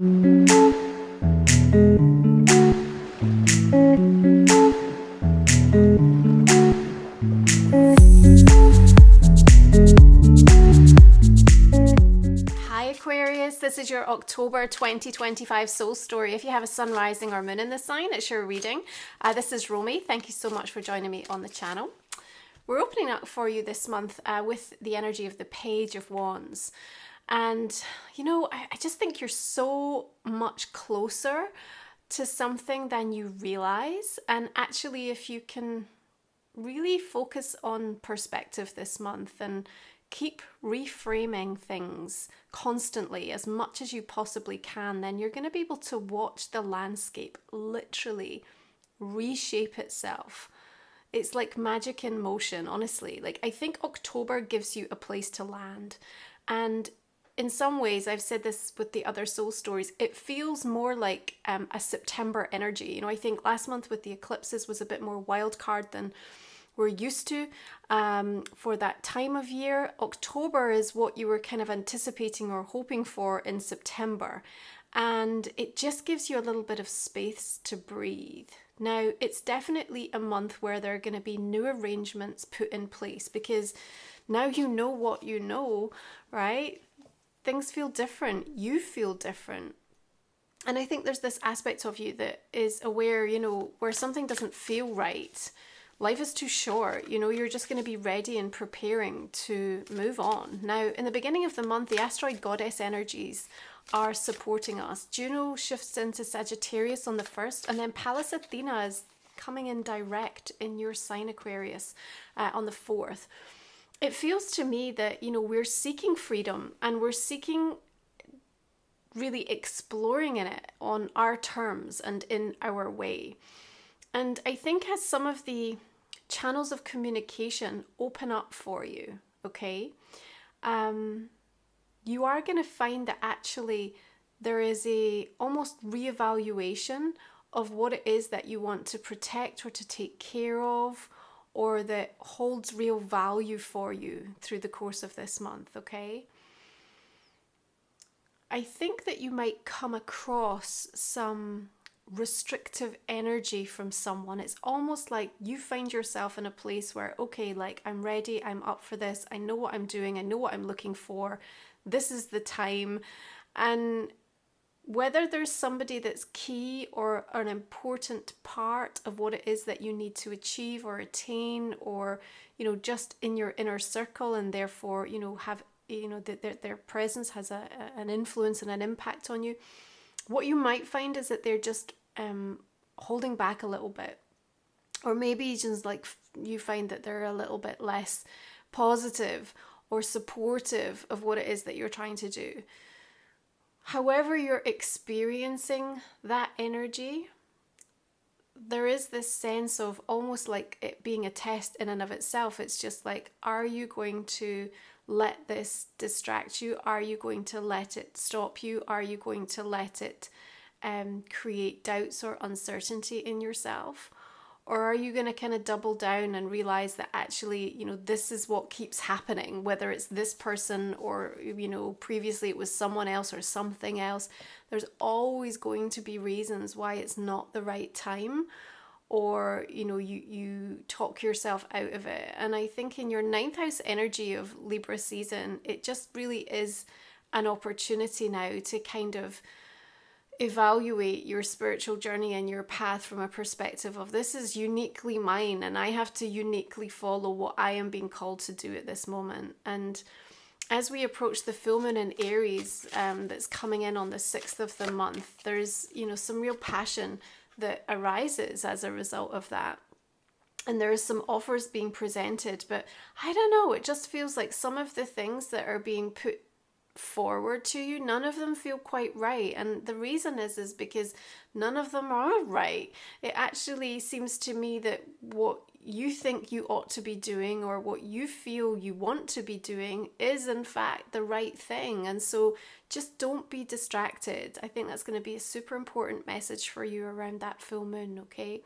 Hi Aquarius, this is your October 2025 soul story. If you have a sun, rising or moon in this sign, it's your reading. This is Romy. Thank you so much for joining me on the channel. We're opening up for you this month with the energy of the Page of Wands. And, you know, I just think you're so much closer to something than you realize. And actually, if you can really focus on perspective this month and keep reframing things constantly as much as you possibly can, then you're going to be able to watch the landscape literally reshape itself. It's like magic in motion, honestly. Like, I think October gives you a place to land. And in some ways, I've said this with the other soul stories, it feels more like a September energy. You know, I think last month with the eclipses was a bit more wild card than we're used to for that time of year. October is what you were kind of anticipating or hoping for in September. And it just gives you a little bit of space to breathe. Now, it's definitely a month where there are going to be new arrangements put in place because now you know what you know, right? Things feel different. You feel different. And I think there's this aspect of you that is aware, you know, where something doesn't feel right. Life is too short, you know, you're just going to be ready and preparing to move on. Now, in the beginning of the month, the asteroid goddess energies are supporting us. Juno shifts into Sagittarius on the 1st, and then Pallas Athena is coming in direct in your sign Aquarius on the 4th. It feels to me that, you know, we're seeking freedom and we're seeking really exploring in it on our terms and in our way. And I think as some of the channels of communication open up for you, okay, you are going to find that actually there is a almost reevaluation of what it is that you want to protect or to take care of, or that holds real value for you through the course of this month, okay? I think that you might come across some restrictive energy from someone. It's almost like you find yourself in a place where, okay, like, I'm ready, I'm up for this, I know what I'm doing, I know what I'm looking for, this is the time. And whether there's somebody that's key or an important part of what it is that you need to achieve or attain, or, you know, just in your inner circle, and therefore, you know, have, you know, their presence has an influence and an impact on you. What you might find is that they're just holding back a little bit, or maybe just like you find that they're a little bit less positive or supportive of what it is that you're trying to do. However you're experiencing that energy, there is this sense of almost like it being a test in and of itself. It's just like, are you going to let this distract you? Are you going to let it stop you? Are you going to let it create doubts or uncertainty in yourself? Or are you going to kind of double down and realize that actually, you know, this is what keeps happening, whether it's this person or, you know, previously it was someone else or something else. There's always going to be reasons why it's not the right time, or, you know, you talk yourself out of it. And I think in your 9th house energy of Libra season, it just really is an opportunity now to kind of evaluate your spiritual journey and your path from a perspective of, this is uniquely mine and I have to uniquely follow what I am being called to do at this moment. And as we approach the full moon in Aries that's coming in on the 6th of the month, there's, you know, some real passion that arises as a result of that. And there are some offers being presented, but I don't know, it just feels like some of the things that are being put forward to you, none of them feel quite right. And the reason is because none of them are right. It actually seems to me that what you think you ought to be doing, or what you feel you want to be doing, is in fact the right thing. And so just don't be distracted. I think that's going to be a super important message for you around that full moon, okay?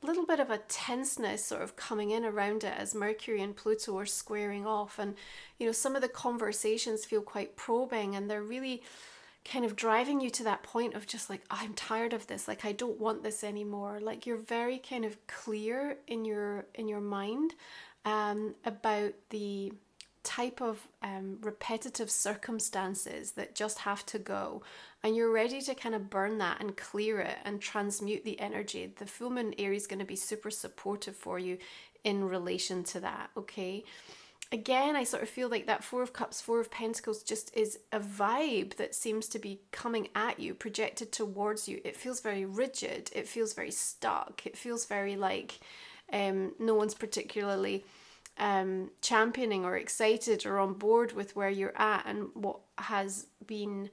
A little bit of a tenseness sort of coming in around it as Mercury and Pluto are squaring off, and you know, some of the conversations feel quite probing, and they're really kind of driving you to that point of just like, I'm tired of this, like I don't want this anymore. Like you're very kind of clear in your mind about the type of repetitive circumstances that just have to go, and you're ready to kind of burn that and clear it and transmute the energy. The full moon Aries is going to be super supportive for you in relation to that. Okay, again, I sort of feel like that Four of Cups, Four of Pentacles just is a vibe that seems to be coming at you, projected towards you. It feels very rigid. It feels very stuck. It feels very like no one's particularly championing or excited or on board with where you're at and what has been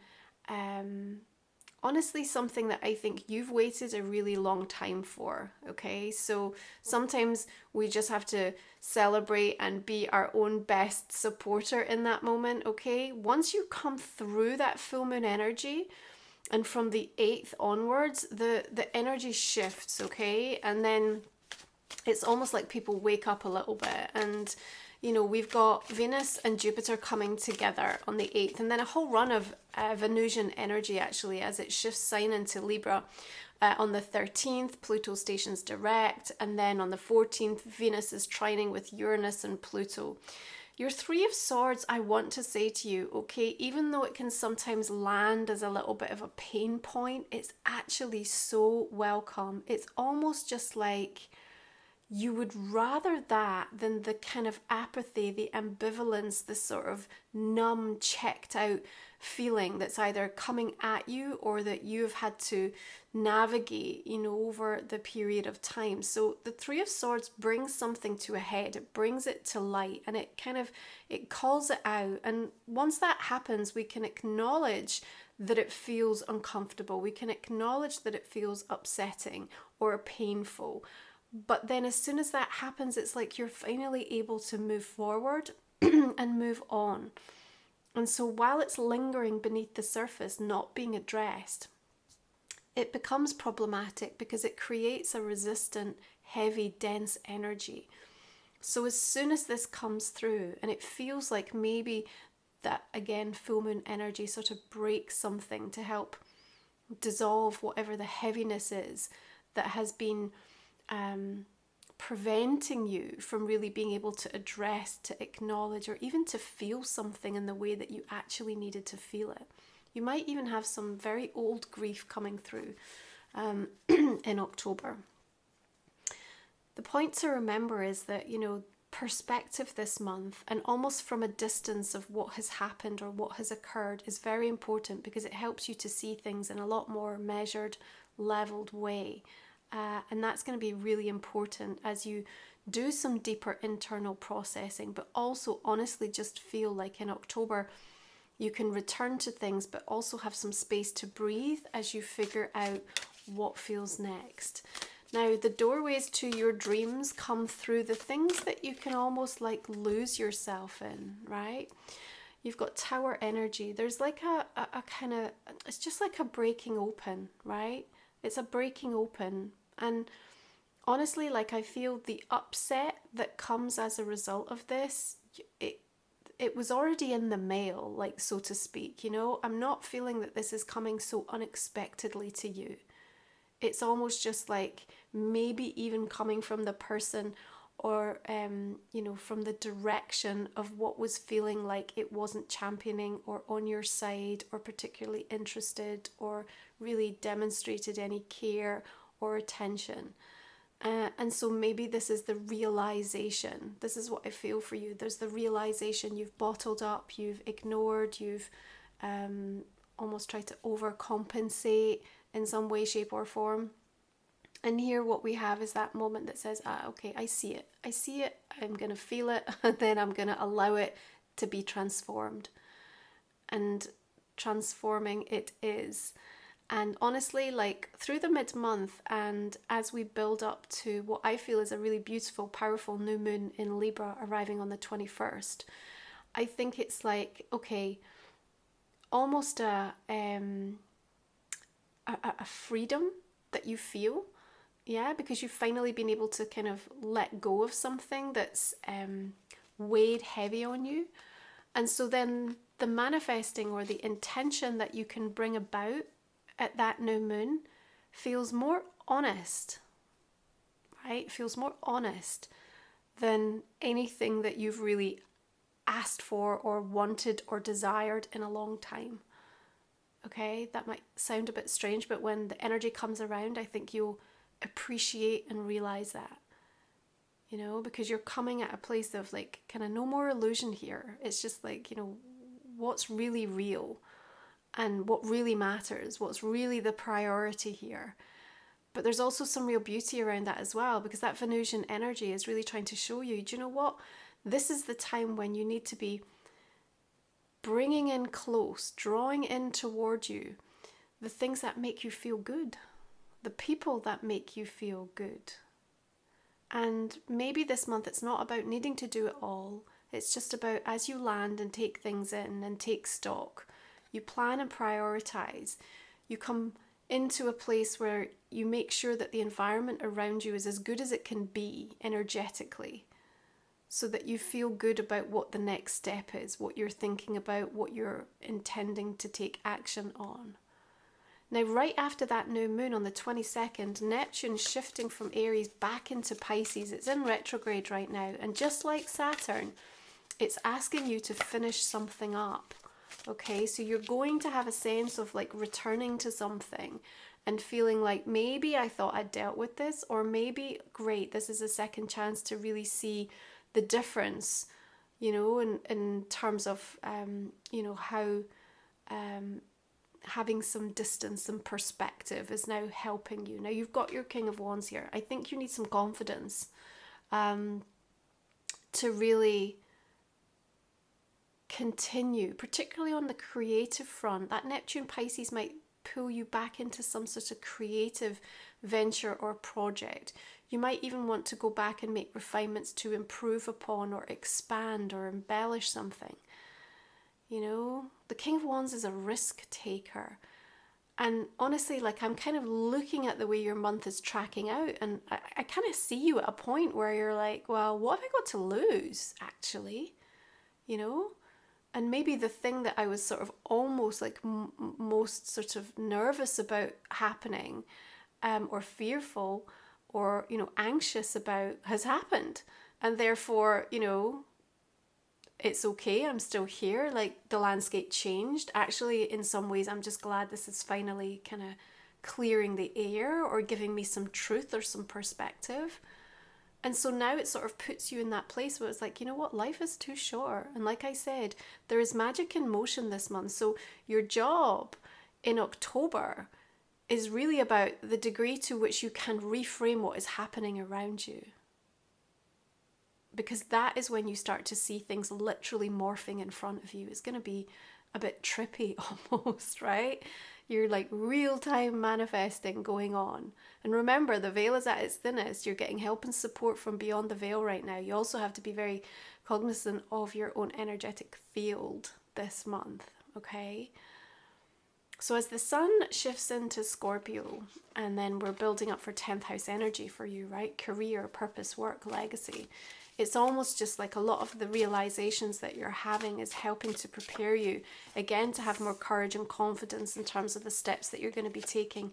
honestly something that I think you've waited a really long time for. Okay, so sometimes we just have to celebrate and be our own best supporter in that moment. Okay, once you come through that full moon energy, and from the 8th onwards, the energy shifts. Okay, and then it's almost like people wake up a little bit, and you know, we've got Venus and Jupiter coming together on the 8th, and then a whole run of Venusian energy actually as it shifts sign into Libra. On the 13th, Pluto stations direct, and then on the 14th, Venus is trining with Uranus and Pluto. Your Three of Swords, I want to say to you, okay, even though it can sometimes land as a little bit of a pain point, it's actually so welcome. It's almost just like you would rather that than the kind of apathy, the ambivalence, the sort of numb, checked out feeling that's either coming at you or that you've had to navigate, you know, over the period of time. So the Three of Swords brings something to a head. It brings it to light, and it calls it out. And once that happens, we can acknowledge that it feels uncomfortable. We can acknowledge that it feels upsetting or painful. But then as soon as that happens, it's like you're finally able to move forward and move on. And so while it's lingering beneath the surface, not being addressed, it becomes problematic because it creates a resistant, heavy, dense energy. So as soon as this comes through, and it feels like maybe that, again, full moon energy sort of breaks something to help dissolve whatever the heaviness is that has been preventing you from really being able to address, to acknowledge, or even to feel something in the way that you actually needed to feel it. You might even have some very old grief coming through in October. The point to remember is that, you know, perspective this month, and almost from a distance of what has happened or what has occurred, is very important because it helps you to see things in a lot more measured, leveled way. And that's going to be really important as you do some deeper internal processing, but also honestly just feel like in October you can return to things, but also have some space to breathe as you figure out what feels next. Now, the doorways to your dreams come through the things that you can almost like lose yourself in, right? You've got Tower energy. There's like a kind of, it's just like a breaking open, right? It's a breaking open. And honestly, like I feel the upset that comes as a result of this, it was already in the mail, like so to speak, you know? I'm not feeling that this is coming so unexpectedly to you. It's almost just like maybe even coming from the person or, you know, from the direction of what was feeling like it wasn't championing or on your side or particularly interested or really demonstrated any care or attention. And so maybe this is the realization. This is what I feel for you. There's the realization you've bottled up, you've ignored, you've almost tried to overcompensate in some way, shape or form. And here what we have is that moment that says, okay, I see it. I see it. I'm going to feel it. And then I'm going to allow it to be transformed. And transforming it is. And honestly, like through the mid-month and as we build up to what I feel is a really beautiful, powerful new moon in Libra arriving on the 21st, I think it's like, okay, almost a freedom that you feel, yeah, because you've finally been able to kind of let go of something that's weighed heavy on you. And so then the manifesting or the intention that you can bring about at that new moon feels more honest, right? It feels more honest than anything that you've really asked for or wanted or desired in a long time. Okay, that might sound a bit strange, but when the energy comes around, I think you'll appreciate and realize that, you know, because you're coming at a place of like kind of no more illusion here. It's just like, you know, what's really real and what really matters, what's really the priority here. But there's also some real beauty around that as well, because that Venusian energy is really trying to show you, do you know what? This is the time when you need to be bringing in close, drawing in toward you the things that make you feel good, the people that make you feel good. And maybe this month it's not about needing to do it all. It's just about, as you land and take things in and take stock, you plan and prioritize. You come into a place where you make sure that the environment around you is as good as it can be energetically, so that you feel good about what the next step is, what you're thinking about, what you're intending to take action on. Now, right after that new moon on the 22nd, Neptune shifting from Aries back into Pisces. It's in retrograde right now. And just like Saturn, it's asking you to finish something up. Okay, so you're going to have a sense of like returning to something and feeling like maybe I thought I'd dealt with this, or maybe, great, this is a second chance to really see the difference, you know, in terms of, you know, how having some distance and perspective is now helping you. Now you've got your King of Wands here. I think you need some confidence to really continue, particularly on the creative front. That Neptune Pisces might pull you back into some sort of creative venture or project. You might even want to go back and make refinements to improve upon or expand or embellish something. You know, the King of Wands is a risk taker. And honestly, like, I'm kind of looking at the way your month is tracking out, and I kind of see you at a point where you're like, well, what have I got to lose, actually? You know? And maybe the thing that I was sort of almost like most sort of nervous about happening, or fearful, or, you know, anxious about, has happened. And therefore, you know, it's okay, I'm still here. Like, the landscape changed. Actually, in some ways, I'm just glad this is finally kind of clearing the air or giving me some truth or some perspective. And so now it sort of puts you in that place where it's like, you know what, life is too short. And like I said, there is magic in motion this month. So your job in October is really about the degree to which you can reframe what is happening around you. Because that is when you start to see things literally morphing in front of you. It's going to be a bit trippy almost, right? You're like real-time manifesting going on. And remember, the veil is at its thinnest. You're getting help and support from beyond the veil right now. You also have to be very cognizant of your own energetic field this month, okay? So as the sun shifts into Scorpio, and then we're building up for 10th house energy for you, right? Career, purpose, work, legacy. It's almost just like a lot of the realizations that you're having is helping to prepare you, again, to have more courage and confidence in terms of the steps that you're going to be taking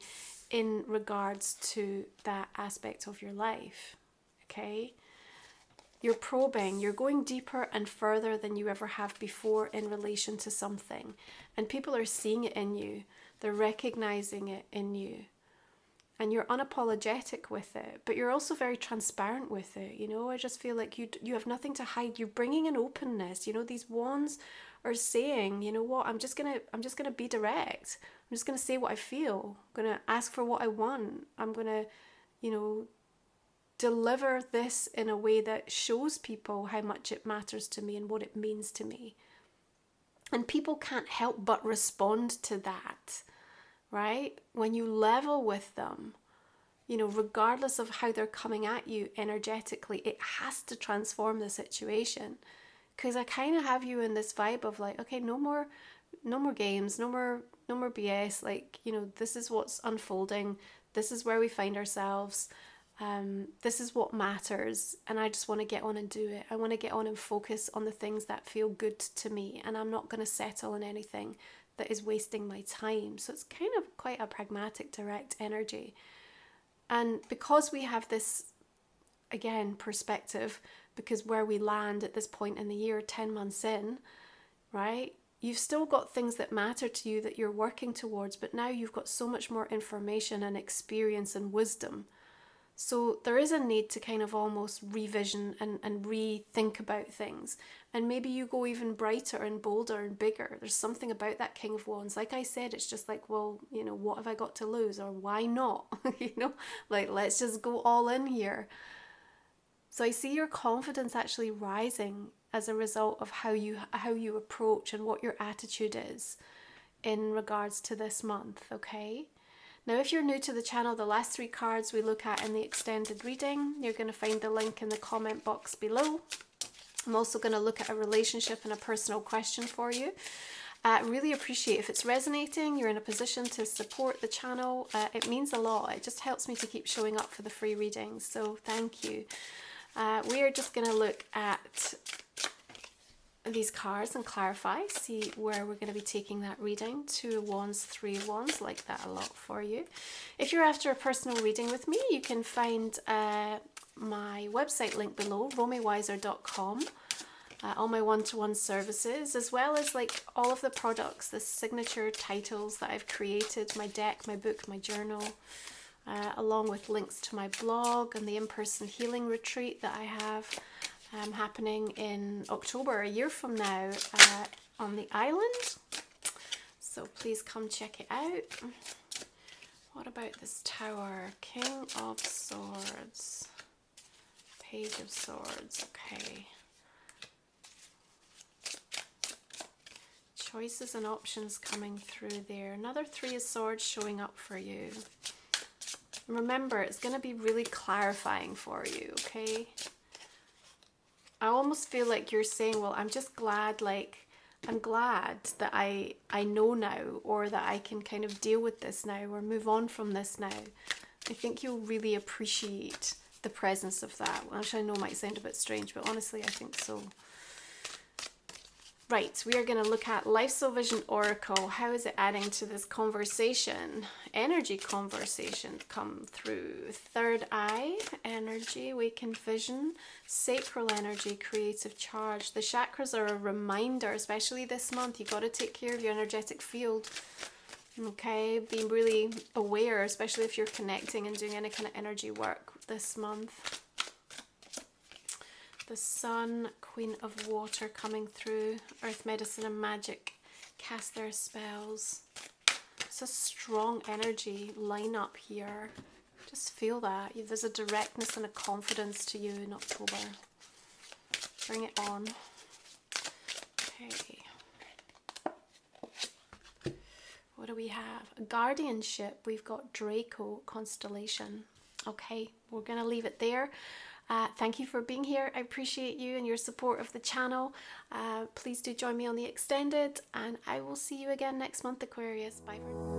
in regards to that aspect of your life, okay? You're probing, you're going deeper and further than you ever have before in relation to something. And people are seeing it in you. They're recognizing it in you. And you're unapologetic with it, but you're also very transparent with it. You know, I just feel like you have nothing to hide. You're bringing an openness. You know, these wands are saying, you know what, I'm just gonna be direct. I'm just gonna say what I feel. I'm gonna ask for what I want. I'm gonna, you know, deliver this in a way that shows people how much it matters to me and what it means to me. And people can't help but respond to that. Right? When you level with them, you know, regardless of how they're coming at you energetically, it has to transform the situation. Because I kind of have you in this vibe of like, okay, no more games, no more BS. Like, you know, this is what's unfolding. This is where we find ourselves. This is what matters, and I just want to get on and do it. I want to get on and focus on the things that feel good to me, and I'm not going to settle on anything that is wasting my time. So it's kind of quite a pragmatic, direct energy. And because we have this, again, perspective, because where we land at this point in the year, 10 months in, right? You've still got things that matter to you that you're working towards, but now you've got so much more information and experience and wisdom. So there is a need to kind of almost revision and rethink about things. And maybe you go even brighter and bolder and bigger. There's something about that King of Wands. Like I said, it's just like, well, you know, what have I got to lose? Or why not? You know, like, let's just go all in here. So I see your confidence actually rising as a result of how you approach and what your attitude is in regards to this month, okay? Now, if you're new to the channel, the last 3 cards we look at in the extended reading, you're going to find the link in the comment box below. I'm also going to look at a relationship and a personal question for you. Really appreciate if it's resonating, you're in a position to support the channel. It means a lot. It just helps me to keep showing up for the free readings, so thank you. We are just going to look at these cards and clarify, see where we're going to be taking that reading. 2 of Wands, 3 of Wands, like that a lot for you. If you're after a personal reading with me, you can find my website link below, romywiser.com. All my one-to-one services, as well as like all of the products, the signature titles that I've created, my deck, my book, my journal, along with links to my blog and the in-person healing retreat that I have happening in October, a year from now, on the island. So please come check it out. What about this tower? King of Swords, Page of Swords, okay. Choices and options coming through there. Another 3 of Swords showing up for you. Remember, it's going to be really clarifying for you, okay? I almost feel like you're saying, well, I'm just glad, like, I'm glad that I know now, or that I can kind of deal with this now, or move on from this now. I think you'll really appreciate the presence of that. Which I know might sound a bit strange, but honestly, I think so. Right, we are going to look at Life Soul Vision Oracle. How is it adding to this conversation? Energy conversation come through. Third eye energy, awakened vision, sacral energy, creative charge. The chakras are a reminder, especially this month. You've got to take care of your energetic field. Okay, be really aware, especially if you're connecting and doing any kind of energy work this month. The Sun, Queen of Water coming through. Earth, Medicine and Magic. Cast their spells. It's a strong energy line up here. Just feel that. There's a directness and a confidence to you in October. Bring it on. Okay. What do we have? A guardianship. We've got Draco constellation. Okay, we're going to leave it there. Thank you for being here. I appreciate you and your support of the channel. Please do join me on the extended, and I will see you again next month, Aquarius. Bye for now.